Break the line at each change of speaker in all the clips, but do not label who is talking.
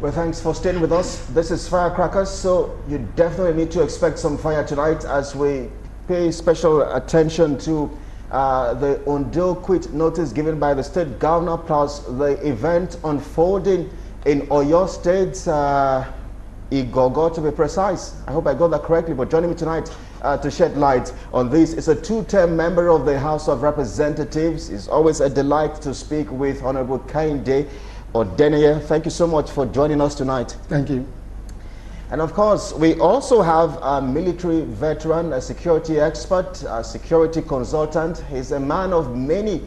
Well, thanks for staying with us. This is Firecrackers, so you definitely need to expect some fire tonight as we pay special attention to the Overdue quit notice given by the state governor, plus the event unfolding in Oyo State, Igogo to be precise. I hope I got that correctly, but joining me tonight to shed light on this is a two-term member of the House of Representatives. It's always a delight to speak with Honorable Kainde Odeneye. Thank you so much for joining us tonight.
Thank you.
And of course, we also have a military veteran, a security expert, a security consultant. He's a man of many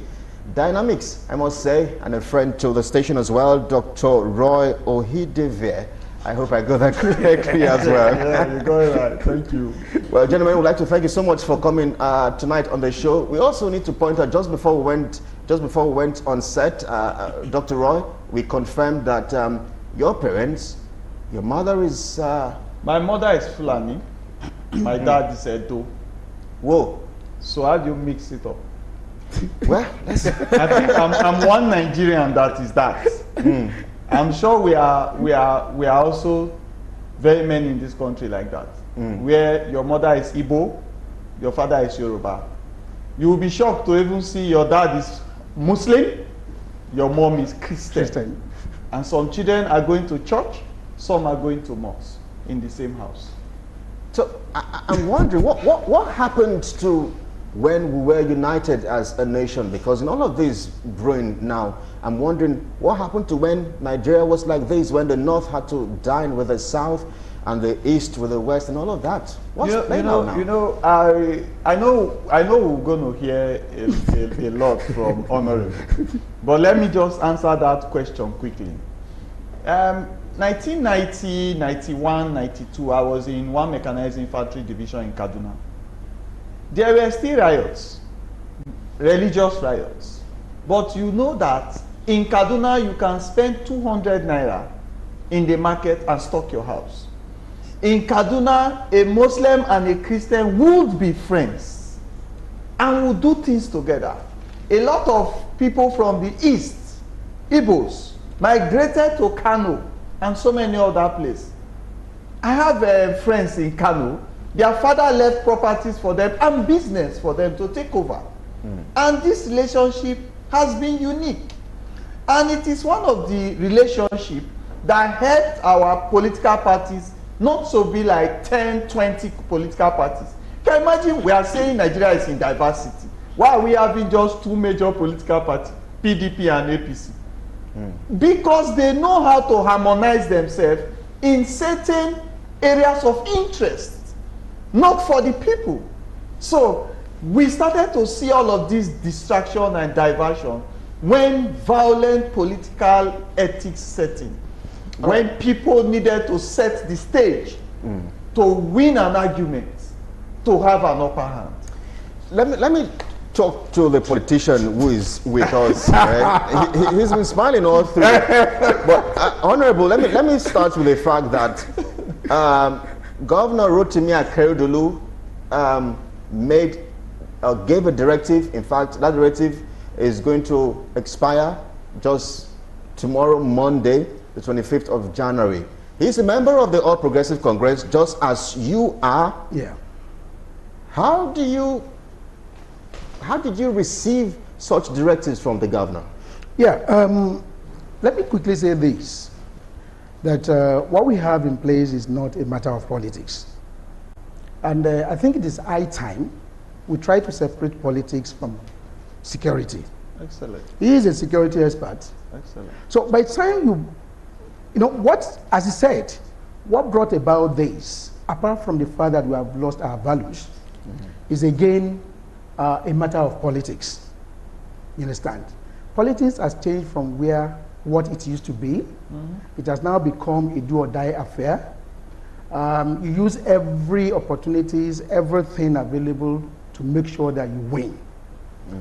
dynamics, I must say, and a friend to the station as well, Dr. Roy Ohidevere. I hope I got that correctly as well.
Yeah, you got it right. Thank you.
Well, gentlemen, we'd like to thank you so much for coming tonight on the show. We also need to point out, just before we went on set, Dr. Roy, we confirmed that your parents, your mother is...
My mother is Fulani. My dad is Edo.
Whoa.
So how do you mix it up?
Well, let's...
I think I'm one Nigerian that is that. I'm sure we are also very many in this country like that, where your mother is Igbo, your father is Yoruba. You will be shocked to even see your dad is Muslim, your mom is Christian. And some children are going to church, some are going to mosque in the same house.
So I'm wondering, what happened to when we were united as a nation? Because in all of this brewing now, I'm wondering what happened to when Nigeria was like this, when the North had to dine with the South and the East with the West and all of that. What's playing out now?
You know, I know we're going to hear a lot from Honorable, but let me just answer that question quickly. 1990, 91, 92, I was in 1 Mechanized Infantry Division in Kaduna. There were still riots, religious riots. But you know that in Kaduna, you can spend 200 naira in the market and stock your house. In Kaduna, a Muslim and a Christian would be friends and would do things together. A lot of people from the East, Igbos, migrated to Kano and so many other places. I have friends in Kano. Their father left properties for them and business for them to take over. And this relationship has been unique. And it is one of the relationships that helped our political parties not to be like 10, 20 political parties. Can you imagine we are saying Nigeria is in diversity? Why are we having just 2 major political parties, PDP and APC? Because they know how to harmonize themselves in certain areas of interest, not for the people. So we started to see all of this distraction and diversion when violent political ethics set in, when people needed to set the stage to win an argument, to have an upper hand.
Let me talk to the politician who is with us. Right? He's been smiling all through. But Honorable, let me start with the fact that Governor Rotimi Akeredolu gave a directive. In fact, that directive is going to expire just tomorrow, Monday, the 25th of January. He's a member of the All Progressive Congress, just as you are.
Yeah.
How did you receive such directives from the governor?
Yeah, let me quickly say this, that what we have in place is not a matter of politics. And I think it is high time we try to separate politics from security.
Excellent.
He is a security expert.
Excellent.
So by the time you know, what, as he said, what brought about this, apart from the fact that we have lost our values, is again a matter of politics. You understand? Politics has changed from what it used to be. It has now become a do or die affair. You use every opportunities, everything available to make sure that you win.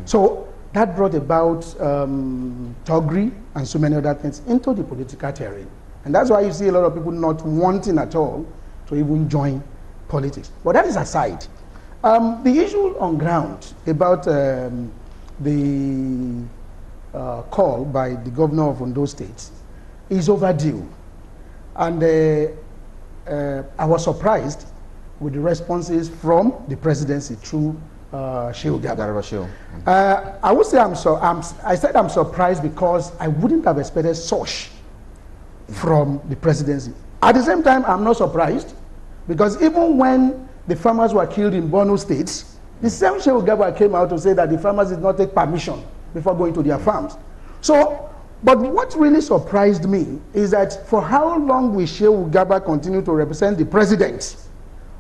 So that brought about thuggery and so many other things into the political terrain. And that's why you see a lot of people not wanting at all to even join politics. But that is aside. The issue on ground about the call by the governor of Ondo State is overdue. And I was surprised with the responses from the presidency through Shehu Garba. I would say I said I'm surprised because I wouldn't have expected such from the presidency. At the same time, I'm not surprised because even when the farmers were killed in Borno State, the same Shehu Garba came out to say that the farmers did not take permission before going to their farms. So, but what really surprised me is that for how long will Shehu Garba continue to represent the president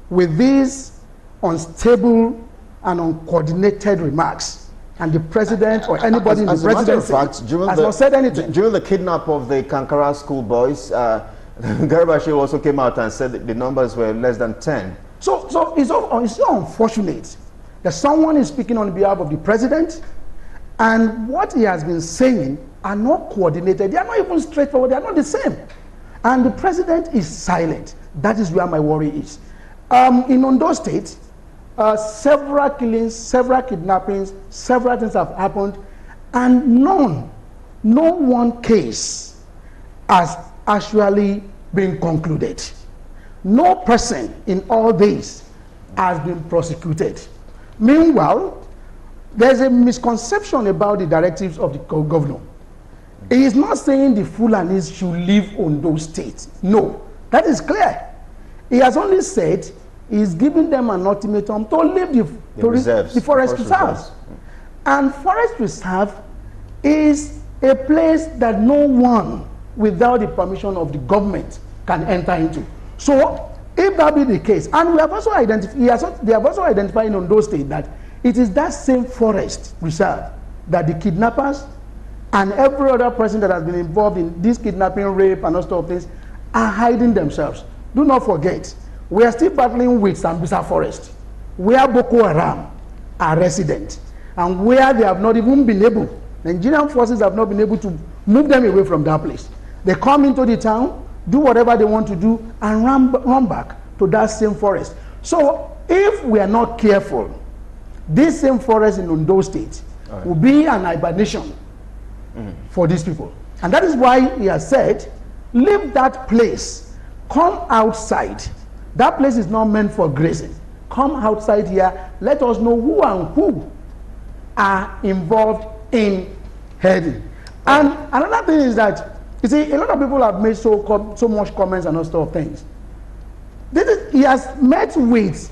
with these unstable and uncoordinated remarks, and the president or anybody in the presidency has not said anything?
During the kidnap of the Kankara schoolboys, Garba Shehu also came out and said that the numbers were less than 10.
So it's so unfortunate that someone is speaking on behalf of the president, and what he has been saying are not coordinated. They are not even straightforward. They are not the same. And the president is silent. That is where my worry is. In Ondo State, several killings, several kidnappings, several things have happened, and no one case has actually been concluded. No person in all this has been prosecuted. Meanwhile, there's a misconception about the directives of the governor. He is not saying the Fulanis should leave Ondo State. No, that is clear. He has only said he is giving them an ultimatum to leave the forest reserve. And forest reserve is a place that no one, without the permission of the government, can enter into. So, if that be the case, and we have also identified, they have also identified in Ondo State that it is that same forest reserve that the kidnappers and every other person that has been involved in this kidnapping, rape, and all sorts of things are hiding themselves. Do not forget, we are still battling with Sambisa Forest, where Boko Haram are resident, and where they have not even been able, Nigerian forces have not been able to move them away from that place. They come into the town, do whatever they want to do, and run back to that same forest. So if we are not careful, this same forest in Ondo State will be an hibernation for these people. And that is why he has said, leave that place, come outside. That place is not meant for grazing. Come outside here, let us know who and who are involved in herding. And another thing is that, you see, a lot of people have made so much comments and all sorts of things. He has met with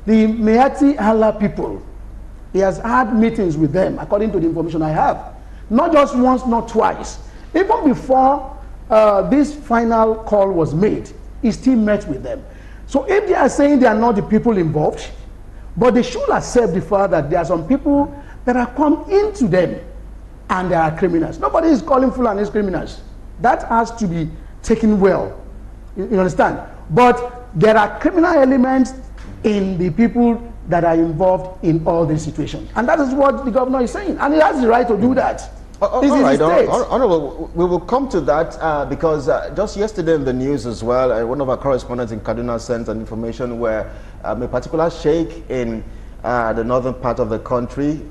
the Meati Allah people. He has had meetings with them, according to the information I have. Not just once, not twice. Even before this final call was made, he still met with them. So if they are saying they are not the people involved, but they should accept the fact that there are some people that have come into them and they are criminals. Nobody is calling Fulani criminals. That has to be taken well. You understand? But there are criminal elements in the people that are involved in all these situations. And that is what the governor is saying. And he has the right to do that.
All right, Honorable, we will come to that because just yesterday in the news as well, one of our correspondents in Kaduna sent an information where a particular sheikh in the northern part of the country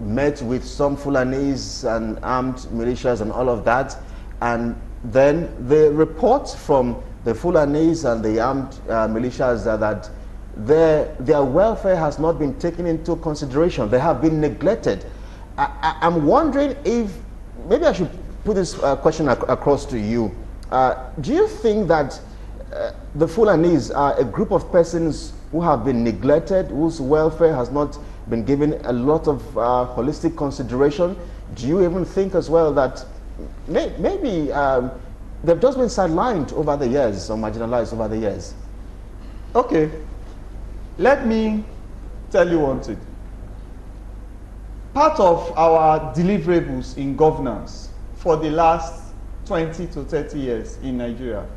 met with some Fulanis and armed militias and all of that. And then the reports from the Fulanis and the armed militias are that their welfare has not been taken into consideration. They have been neglected. I'm wondering if, maybe I should put this question across to you. Do you think that the Fulanis are a group of persons who have been neglected, whose welfare has not been given a lot of holistic consideration? Do you even think as well that maybe they've just been sidelined over the years or marginalized over the years?
Okay, let me tell you one thing. Part of our deliverables in governance for the last 20 to 30 years in Nigeria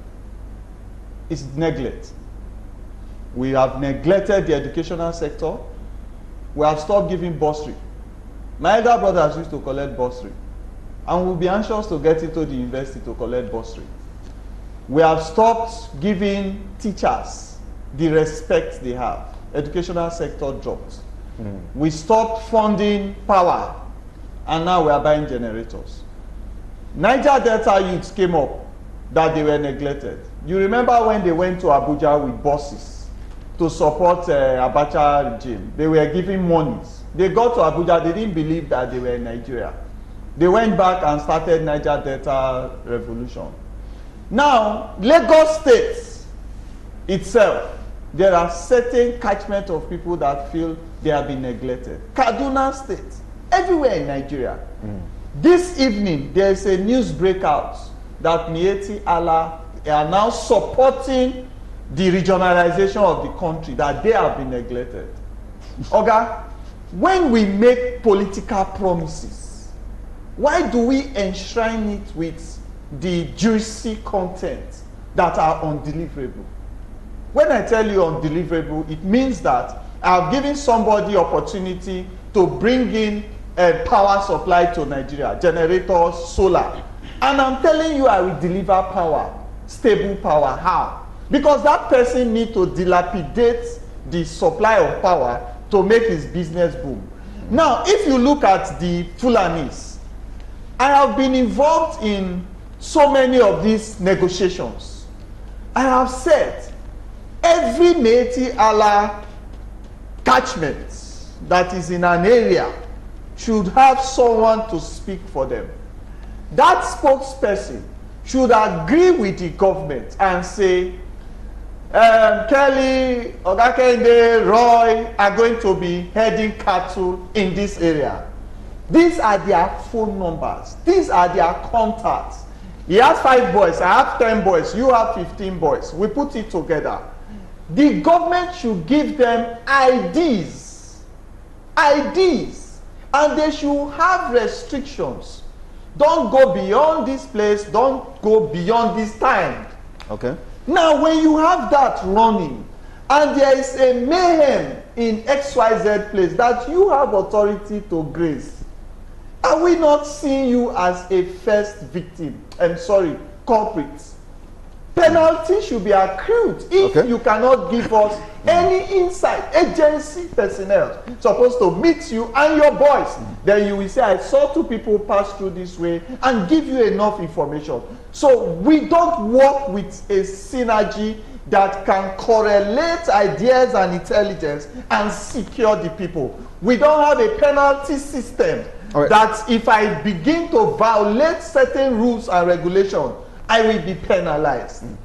is neglect. We have neglected the educational sector. We have stopped giving bursary. My elder brothers used to collect bursary, and we'll be anxious to get into the university to collect bursary. We have stopped giving teachers the respect they have. Educational sector dropped. We stopped funding power, and now we are buying generators. Niger Delta youths came up that they were neglected. You remember when they went to Abuja with buses to support Abacha regime? They were giving monies. They got to Abuja, they didn't believe that they were in Nigeria. They went back and started Niger Delta Revolution. Now, Lagos State itself, there are certain catchment of people that feel they have been neglected. Kaduna State, everywhere in Nigeria. This evening, there is a news breakout that Mieti Allah are now supporting the regionalization of the country, that they have been neglected. Oga, when we make political promises, why do we enshrine it with the juicy content that are undeliverable? When I tell you undeliverable, it means that I've given somebody opportunity to bring in a power supply to Nigeria, generators, solar. And I'm telling you I will deliver power, stable power. How? Because that person needs to dilapidate the supply of power to make his business boom. Now, if you look at the Fulanis, I have been involved in so many of these negotiations. I have said every Mieti Allah catchment that is in an area should have someone to speak for them. That spokesperson should agree with the government and say, Kelly, Ogakende, Roy are going to be heading cattle in this area. These are their phone numbers. These are their contacts. He has 5 boys, I have 10 boys, you have 15 boys. We put it together. The government should give them IDs. IDs. And they should have restrictions. Don't go beyond this place, don't go beyond this time.
Okay.
Now, when you have that running, and there is a mayhem in XYZ place that you have authority to graze, are we not seeing you as a first victim? I'm sorry, culprit. Penalty should be accrued if you cannot give us any insight. Agency personnel supposed to meet you and your boys. Then you will say, I saw 2 people pass through this way, and give you enough information. So we don't work with a synergy that can correlate ideas and intelligence and secure the people. We don't have a penalty system that if I begin to violate certain rules and regulations, I will be penalized.